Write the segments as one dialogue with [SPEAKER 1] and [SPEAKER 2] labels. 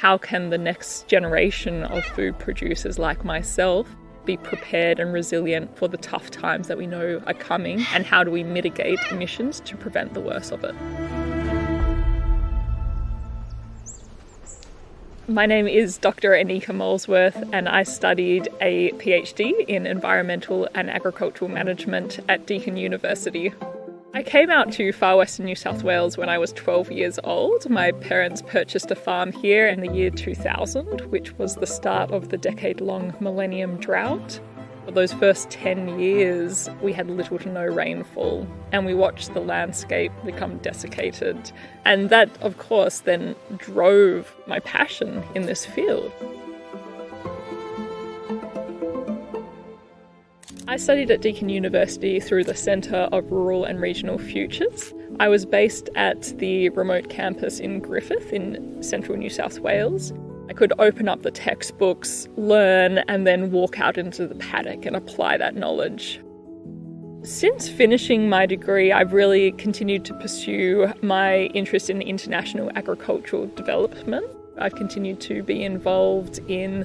[SPEAKER 1] How can the next generation of food producers like myself be prepared and resilient for the tough times that we know are coming, and how do we mitigate emissions to prevent the worst of it? My name is Dr. ANIKA Molesworth, and I studied a PhD in environmental and agricultural management at Deakin University. I came out to far western New South Wales when I was 12 years old. My parents purchased a farm here in the year 2000, which was the start of the decade-long millennium drought. For those first 10 years, we had little to no rainfall, and we watched the landscape become desiccated. And that, of course, then drove my passion in this field. I studied at Deakin University through the Centre of Rural and Regional Futures. I was based at the remote campus in Griffith in central New South Wales. I could open up the textbooks, learn, and then walk out into the paddock and apply that knowledge. Since finishing my degree, I've really continued to pursue my interest in international agricultural development. I've continued to be involved in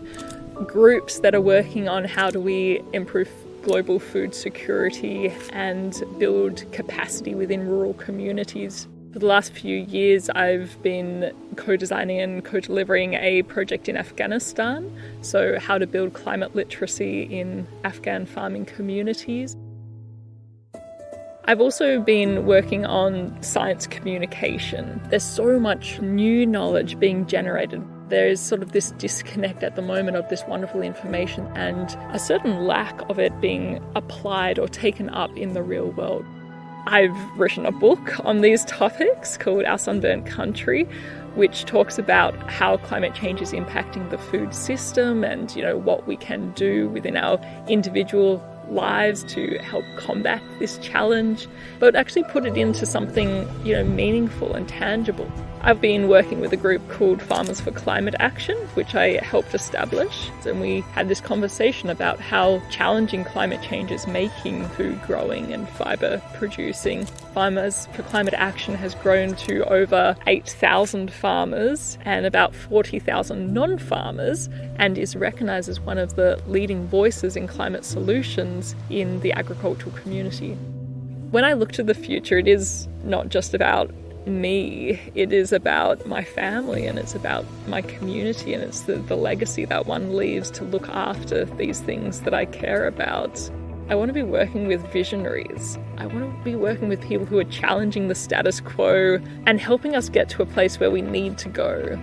[SPEAKER 1] groups that are working on how do we improve global food security and build capacity within rural communities. For the last few years, I've been co-designing and co-delivering a project in Afghanistan, so how to build climate literacy in Afghan farming communities. I've also been working on science communication. There's so much new knowledge being generated. There's sort of this disconnect at the moment of this wonderful information and a certain lack of it being applied or taken up in the real world. I've written a book on these topics called Our Sunburnt Country, which talks about how climate change is impacting the food system and, what we can do within our individual lives to help combat this challenge, but actually put it into something, meaningful and tangible. I've been working with a group called Farmers for Climate Action, which I helped establish, and we had this conversation about how challenging climate change is making food growing and fibre producing. Farmers for Climate Action has grown to over 8,000 farmers and about 40,000 non-farmers, and is recognised as one of the leading voices in climate solutions in the agricultural community. When I look to the future, it is not just about me, it is about my family, and it's about my community, and it's the legacy that one leaves to look after these things that I care about. I want to be working with visionaries. I want to be working with people who are challenging the status quo and helping us get to a place where we need to go.